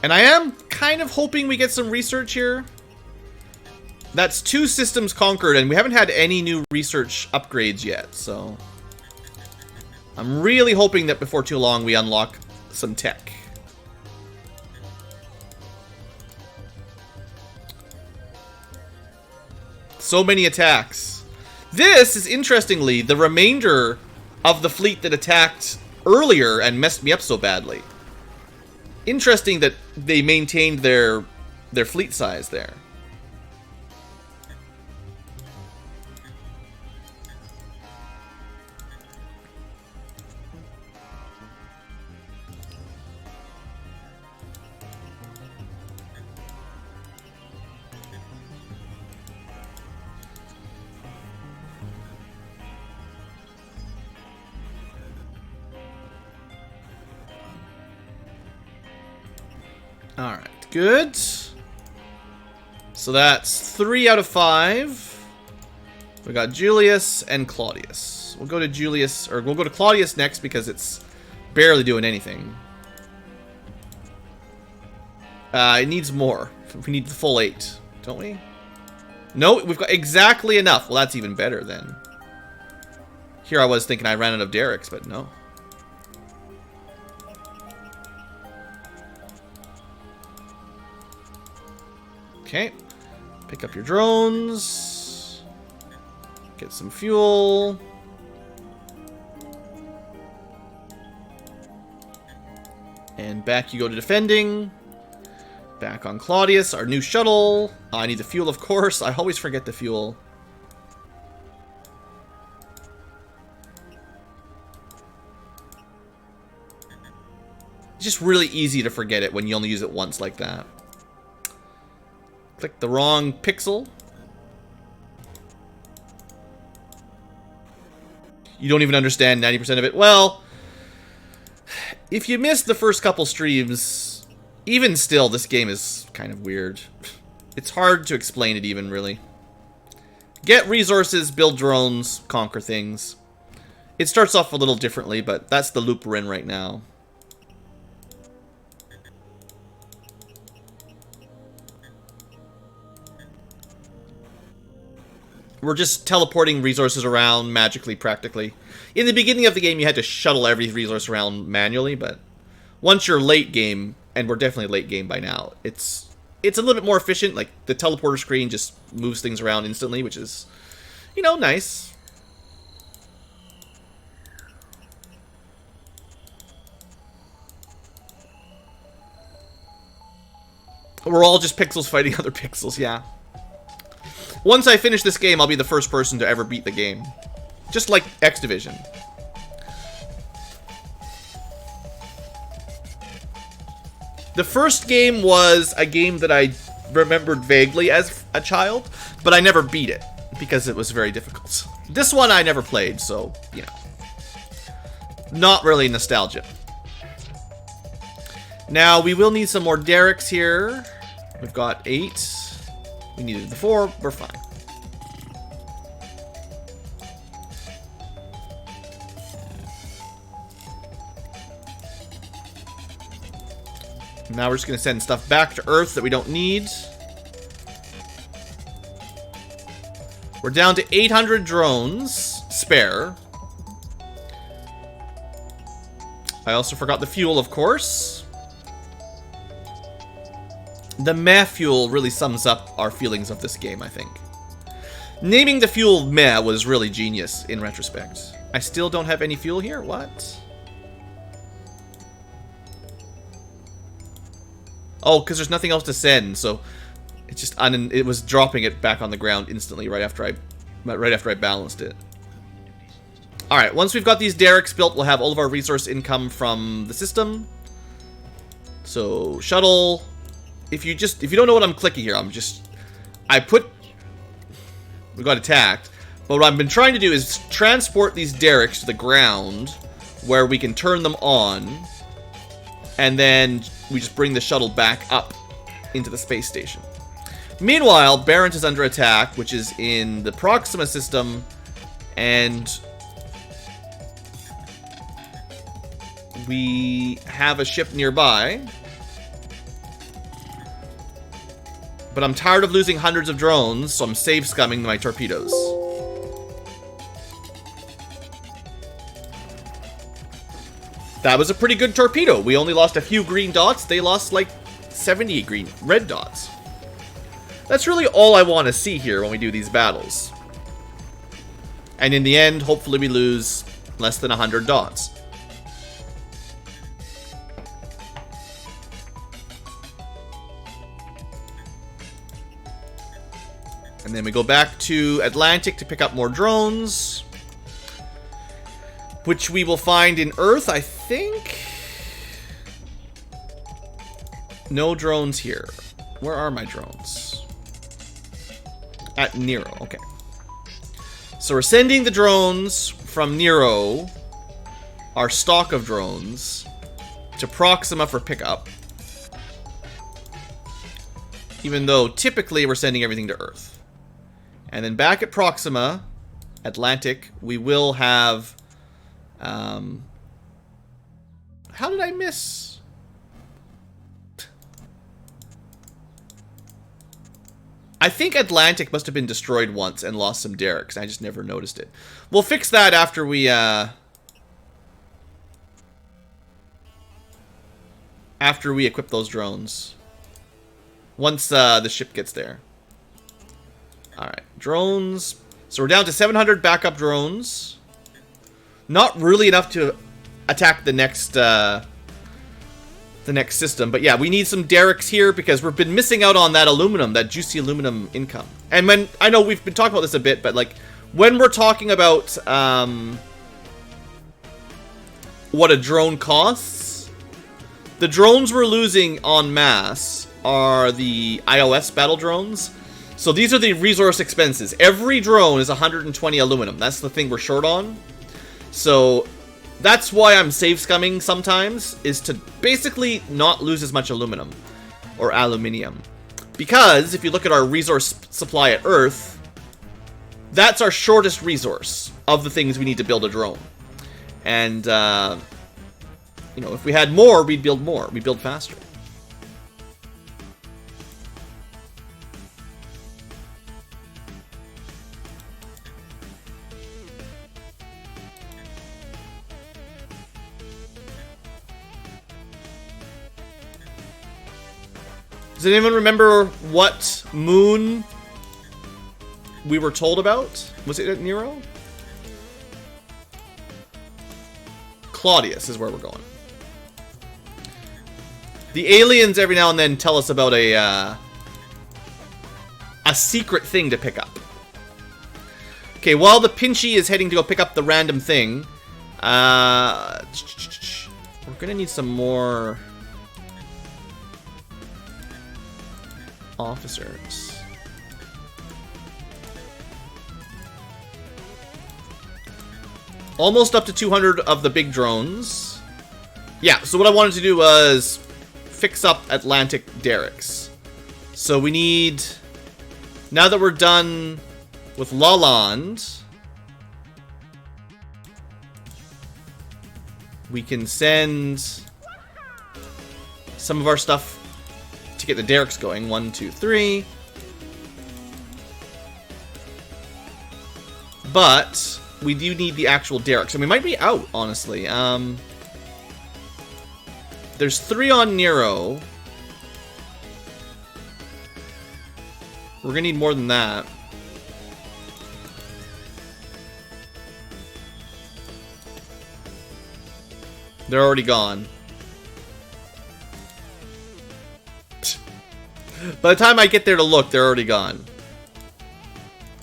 And I am kind of hoping we get some research here. That's 2 systems conquered, and we haven't had any new research upgrades yet, so I'm really hoping that before too long we unlock some tech. So many attacks. This is, interestingly, the remainder of the fleet that attacked earlier and messed me up so badly. Interesting that they maintained their fleet size there. Alright, good. So that's 3 out of 5. We got Julius and Claudius. We'll go to Julius, or we'll go to Claudius next because it's barely doing anything. It needs more. We need the full 8, don't we? No, we've got exactly enough. Well, that's even better then. Here I was thinking I ran out of Derek's, but no. Okay, pick up your drones, get some fuel. And back you go to defending. Back on Claudius, our new shuttle. I need the fuel, of course. I always forget the fuel. It's just really easy to forget it when you only use it once like that. Click the wrong pixel. You don't even understand 90% of it. Well, if you missed the first couple streams, even still, this game is kind of weird. It's hard to explain it even, really. Get resources, build drones, conquer things. It starts off a little differently, but that's the loop we're in right now. We're just teleporting resources around magically, practically. In the beginning of the game, you had to shuttle every resource around manually, but once you're late game, and we're definitely late game by now, it's a little bit more efficient. Like, the teleporter screen just moves things around instantly, which is, you know, nice. We're all just pixels fighting other pixels, yeah. Once I finish this game, I'll be the first person to ever beat the game. Just like X Division. The first game was a game that I remembered vaguely as a child, but I never beat it because it was very difficult. This one I never played, so, you know. Not really nostalgia. Now, we will need some more derricks here. We've got 8. We needed the 4. We're fine. Now we're just going to send stuff back to Earth that we don't need. We're down to 800 drones spare. I also forgot the fuel, of course. The meh fuel really sums up our feelings of this game, I think. Naming the fuel meh was really genius in retrospect. I still don't have any fuel here? What? Oh, because there's nothing else to send, so it was dropping it back on the ground instantly right after I balanced it. Alright, once we've got these derricks built, we'll have all of our resource income from the system. So, shuttle. If you don't know what I'm clicking here, we got attacked. But what I've been trying to do is transport these derricks to the ground where we can turn them on. And then we just bring the shuttle back up into the space station. Meanwhile, Barent is under attack, which is in the Proxima system. And we have a ship nearby. But I'm tired of losing hundreds of drones, so I'm save scumming my torpedoes. That was a pretty good torpedo. We only lost a few green dots. They lost like 70 red dots. That's really all I want to see here when we do these battles. And in the end, hopefully we lose less than 100 dots. And then we go back to Atlantic to pick up more drones. Which we will find in Earth, I think. No drones here. Where are my drones? At Nero, okay. So we're sending the drones from Nero, our stock of drones, to Proxima for pickup. Even though typically we're sending everything to Earth. And then back at Proxima, Atlantic, we will have... how did I miss? I think Atlantic must have been destroyed once and lost some derricks. I just never noticed it. We'll fix that after we, equip those drones. Once, the ship gets there. Alright, drones. So we're down to 700 backup drones. Not really enough to attack the next the next system. But yeah, we need some derricks here because we've been missing out on that aluminum, that juicy aluminum income. And when, I know we've been talking about this a bit, but like, when we're talking about what a drone costs, the drones we're losing en masse are the iOS battle drones. So these are the resource expenses. Every drone is 120 aluminum. That's the thing we're short on. So that's why I'm save scumming sometimes, is to basically not lose as much aluminum or aluminium. Because if you look at our resource supply at Earth, that's our shortest resource of the things we need to build a drone. And, you know, if we had more, we'd build more. We'd build faster. Does anyone remember what moon we were told about? Was it at Nero? Claudius is where we're going. The aliens every now and then tell us about a secret thing to pick up. Okay, while the Pinchy is heading to go pick up the random thing, we're gonna need some more officers. Almost up to 200 of the big drones. Yeah, so what I wanted to do was fix up Atlantic derricks. So we need, now that we're done with Lalande, we can send some of our stuff to get the derricks going. 1, 2, 3. But we do need the actual derricks, and we might be out, honestly. There's 3 on Nero. We're gonna need more than that. They're already gone. By the time I get there to look, they're already gone.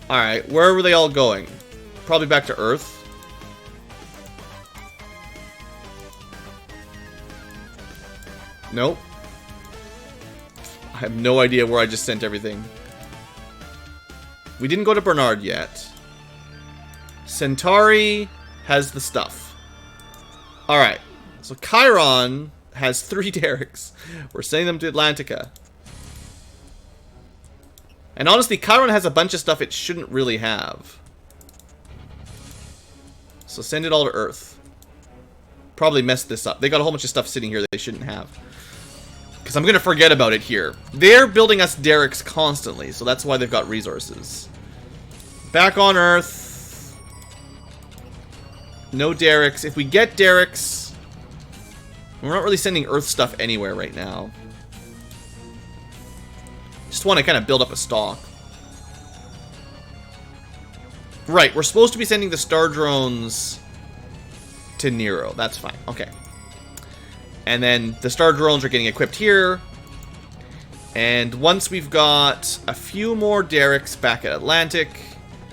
Alright, where were they all going? Probably back to Earth. Nope. I have no idea where I just sent everything. We didn't go to Bernard yet. Centauri has the stuff. Alright, so Chiron has 3 derricks. We're sending them to Atlantica. And honestly, Chiron has a bunch of stuff it shouldn't really have. So send it all to Earth. Probably messed this up. They got a whole bunch of stuff sitting here that they shouldn't have. Because I'm going to forget about it here. They're building us derricks constantly, so that's why they've got resources. Back on Earth. No derricks. If we get derricks, we're not really sending Earth stuff anywhere right now. Just want to kind of build up a stock. Right, we're supposed to be sending the star drones to Nero. That's fine. Okay. And then the star drones are getting equipped here. And once we've got a few more derricks back at Atlantic,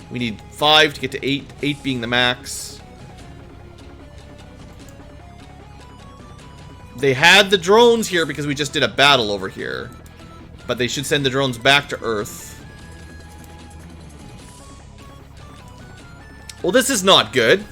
we need 5 to get to 8, 8 being the max. They had the drones here because we just did a battle over here. But they should send the drones back to Earth. Well, this is not good.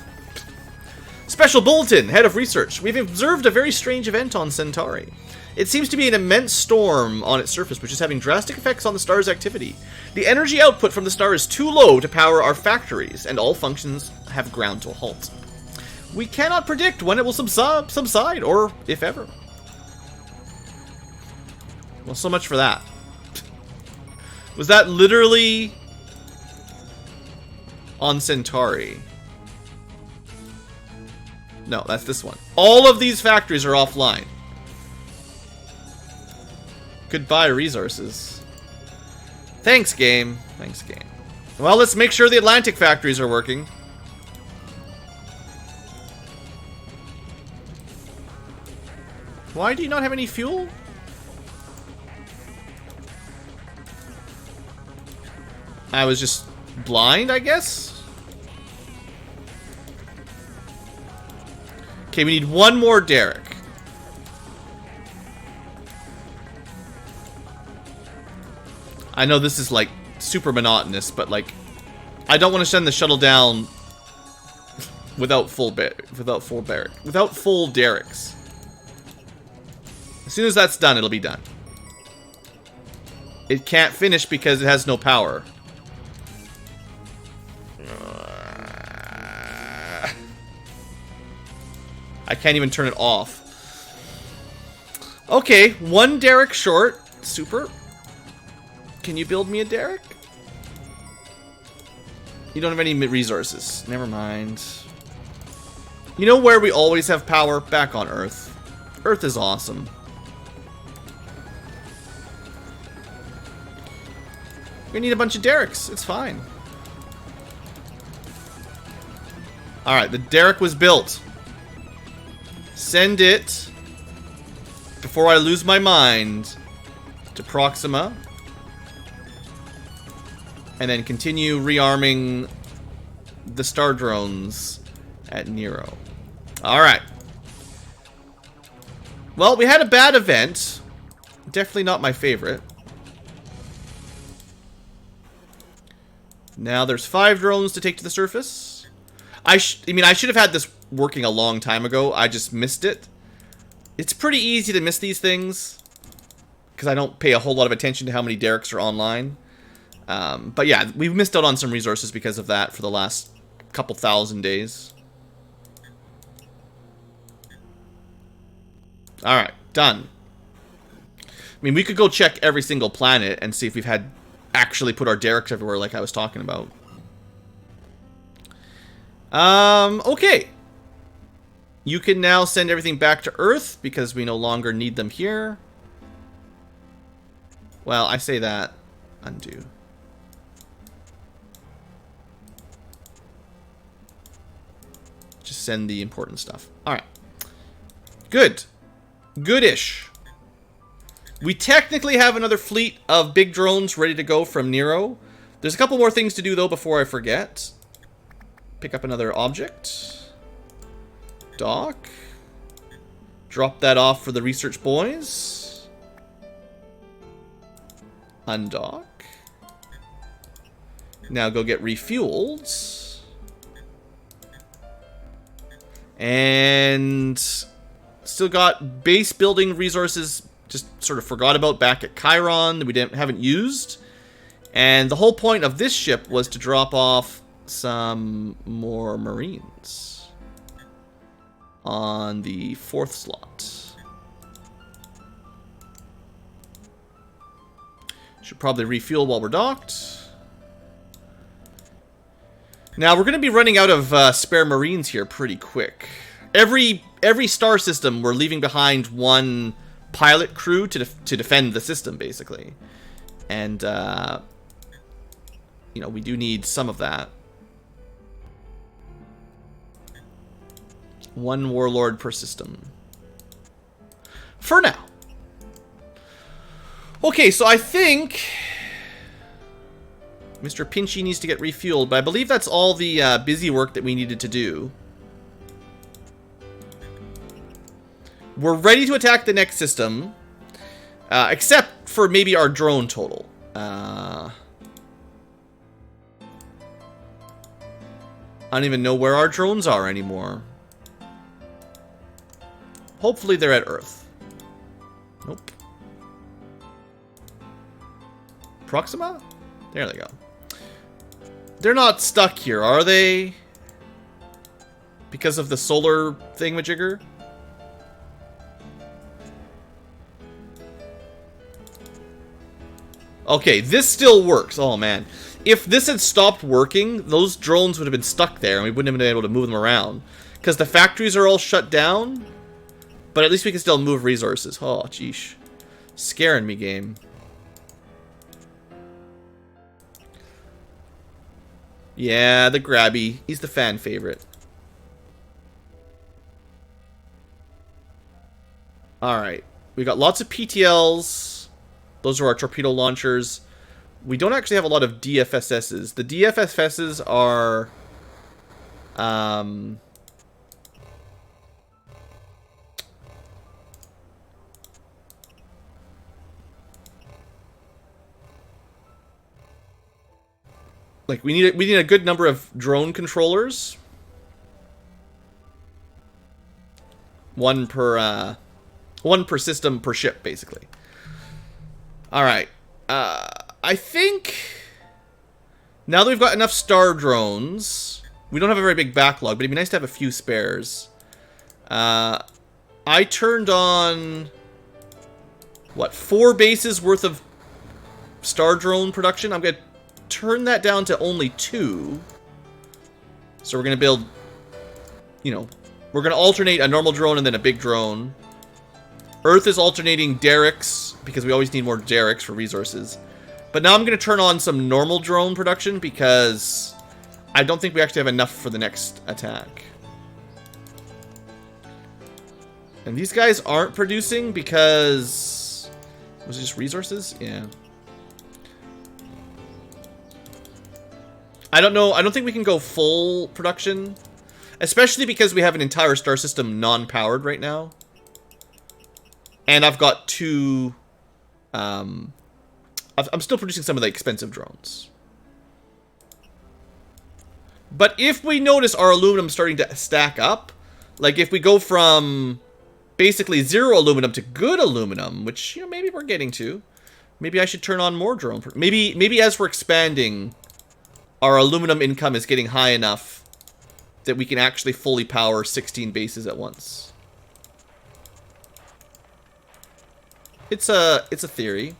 Special Bulletin, Head of Research. We've observed a very strange event on Centauri. It seems to be an immense storm on its surface, which is having drastic effects on the star's activity. The energy output from the star is too low to power our factories, and all functions have ground to a halt. We cannot predict when it will subside, or if ever. Well, so much for that. Was that literally on Centauri? No, that's this one. All of these factories are offline. Goodbye, resources. Thanks, game. Thanks, game. Well, let's make sure the Atlantic factories are working. Why do you not have any fuel? I was just blind, I guess? Okay, we need one more Derek. I know this is, like, super monotonous, but, like, I don't want to send the shuttle down without full derricks. As soon as that's done, it'll be done. It can't finish because it has no power. I can't even turn it off. Okay, one derrick short. Super. Can you build me a derrick? You don't have any resources. Never mind. You know where we always have power? Back on Earth. Earth is awesome. We need a bunch of derricks. It's fine. Alright, the derrick was built. Send it, before I lose my mind, to Proxima. And then continue rearming the star drones at Nero. Alright. Well, we had a bad event. Definitely not my favorite. Now there's 5 drones to take to the surface. I mean, I should have had this working a long time ago. I just missed it. It's pretty easy to miss these things, because I don't pay a whole lot of attention to how many derricks are online. But yeah, we've missed out on some resources because of that for the last couple thousand days. Alright, done. I mean, we could go check every single planet and see if we've had actually put our derricks everywhere like I was talking about. Okay. You can now send everything back to Earth because we no longer need them here. Well, I say that. Undo. Just send the important stuff. Alright. Good. Goodish. We technically have another fleet of big drones ready to go from Nero. There's a couple more things to do, though, before I forget. Pick up another object. Dock. Drop that off for the research boys. Undock. Now go get refueled. And still got base building resources just sort of forgot about back at Chiron that we haven't used. And the whole point of this ship was to drop off some more Marines on the 4th slot. Should probably refuel while we're docked. Now, we're going to be running out of spare Marines here pretty quick. Every star system, we're leaving behind one pilot crew to defend the system, basically. And, you know, we do need some of that. One warlord per system. For now. Okay, so I think Mr. Pinchy needs to get refueled, but I believe that's all the busy work that we needed to do. We're ready to attack the next system, except for maybe our drone total. I don't even know where our drones are anymore. Hopefully they're at Earth. Nope. Proxima? There they go. They're not stuck here, are they? Because of the solar thingamajigger? Okay, this still works. Oh, man. If this had stopped working, those drones would have been stuck there, and we wouldn't have been able to move them around. Because the factories are all shut down, but at least we can still move resources. Oh, jeesh. Scaring me, game. Yeah, the grabby. He's the fan favorite. Alright. We got lots of PTLs. Those are our torpedo launchers. We don't actually have a lot of DFSSs. The DFSSs are... like, we need a good number of drone controllers. One per system per ship, basically. Alright. I think... now that we've got enough star drones... we don't have a very big backlog, but it'd be nice to have a few spares. I turned on... what, 4 bases worth of star drone production? I'm going to turn that down to only 2. So we're going to build... you know... we're going to alternate a normal drone and then a big drone. Earth is alternating derricks, because we always need more derricks for resources. But now I'm going to turn on some normal drone production, because I don't think we actually have enough for the next attack. And these guys aren't producing because... was it just resources? Yeah. I don't know. I don't think we can go full production. Especially because we have an entire star system non-powered right now. And I've got 2... I'm still producing some of the expensive drones. But if we notice our aluminum starting to stack up, like if we go from basically 0 aluminum to good aluminum, which, you know, maybe we're getting to, maybe I should turn on more drone. Maybe as we're expanding, our aluminum income is getting high enough that we can actually fully power 16 bases at once. It's a theory.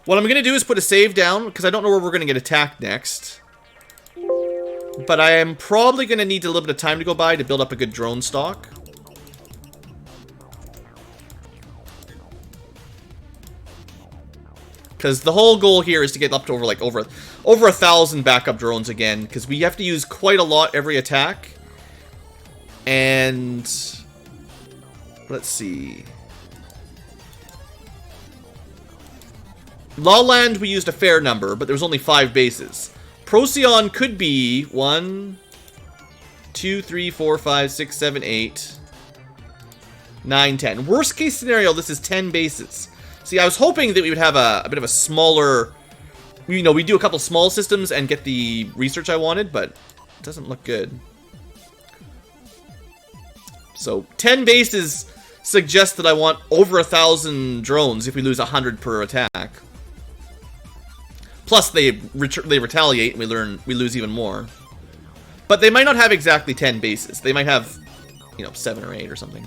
What I'm going to do is put a save down, because I don't know where we're going to get attacked next. But I am probably going to need a little bit of time to go by to build up a good drone stock. Because the whole goal here is to get up to over 1,000 backup drones again, because we have to use quite a lot every attack. And let's see. Lawland we used a fair number, but there was only 5 bases. Procyon could be 1, 2, 3, 4, 5, 6, 7, 8, 9, 10. Worst case scenario, this is 10 bases. See, I was hoping that we would have a bit of a smaller... you know, we do a couple small systems and get the research I wanted, but it doesn't look good. So, 10 bases suggests that I want over 1,000 drones if we lose 100 per attack. Plus, they retaliate and we lose even more. But they might not have exactly 10 bases. They might have, you know, 7 or 8 or something.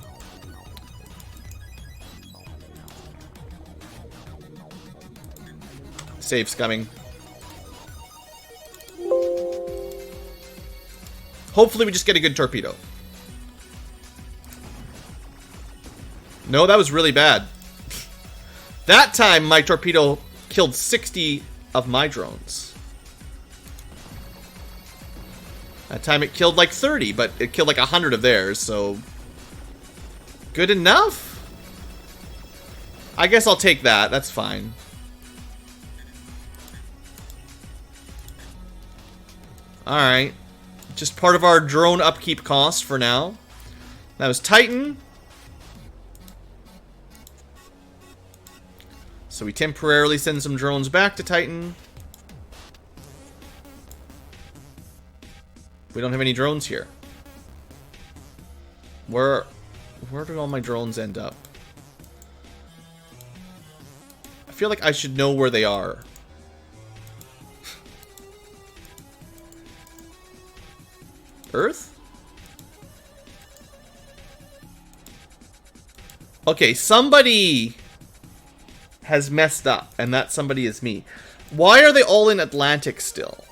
Save's coming. Hopefully we just get a good torpedo. No, that was really bad. That time my torpedo killed 60 of my drones. That time it killed like 30, but it killed like 100 of theirs, so... good enough? I guess I'll take that, that's fine. Alright. Just part of our drone upkeep cost for now. That was Titan. So we temporarily send some drones back to Titan. We don't have any drones here. Where did all my drones end up? I feel like I should know where they are. Earth? Okay, somebody has messed up, and that somebody is me. Why are they all in Atlantic still?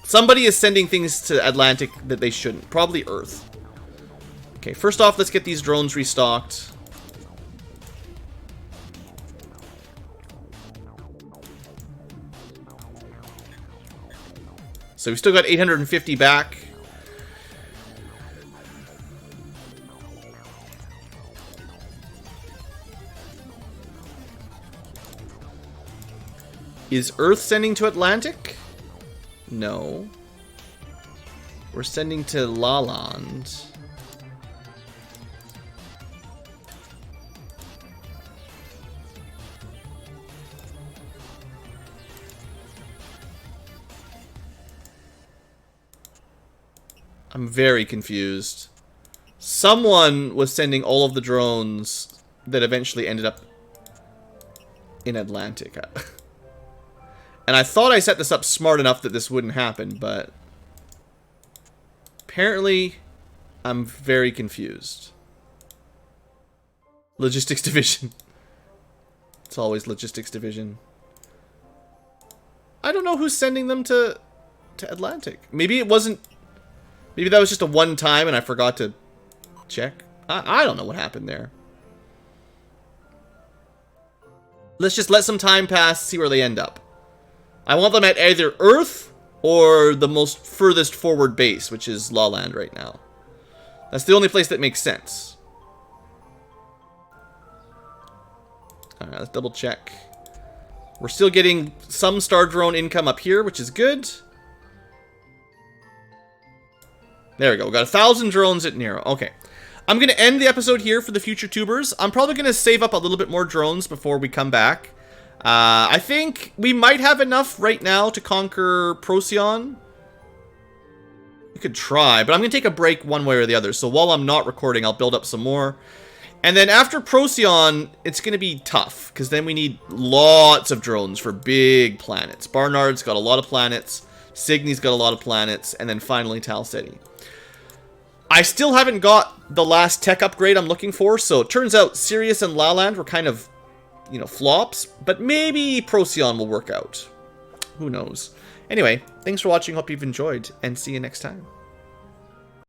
Somebody is sending things to Atlantic that they shouldn't. Probably Earth. Okay, first off, let's get these drones restocked. So we still got 850 back. Is Earth sending to Atlantic? No. We're sending to Laland. I'm very confused. Someone was sending all of the drones that eventually ended up in Atlantic. And I thought I set this up smart enough that this wouldn't happen, but apparently I'm very confused. Logistics division. It's always logistics division. I don't know who's sending them to Atlantic. Maybe it wasn't... Maybe that was just a one time and I forgot to check. I don't know what happened there. Let's just let some time pass, see where they end up. I want them at either Earth or the most furthest forward base, which is Lawland right now. That's the only place that makes sense. Alright, let's double check. We're still getting some Star Drone income up here, which is good. There we go. We got 1,000 drones at Nero. Okay. I'm going to end the episode here for the future tubers. I'm probably going to save up a little bit more drones before we come back. I think we might have enough right now to conquer Procyon. We could try, but I'm going to take a break one way or the other. So while I'm not recording, I'll build up some more. And then after Procyon, it's going to be tough, because then we need lots of drones for big planets. Barnard's got a lot of planets. Signy's got a lot of planets. And then finally Talceti. I still haven't got the last tech upgrade I'm looking for, so it turns out Sirius and Laland were kind of, you know, flops, but maybe Procyon will work out. Who knows? Anyway, thanks for watching, hope you've enjoyed, and see you next time.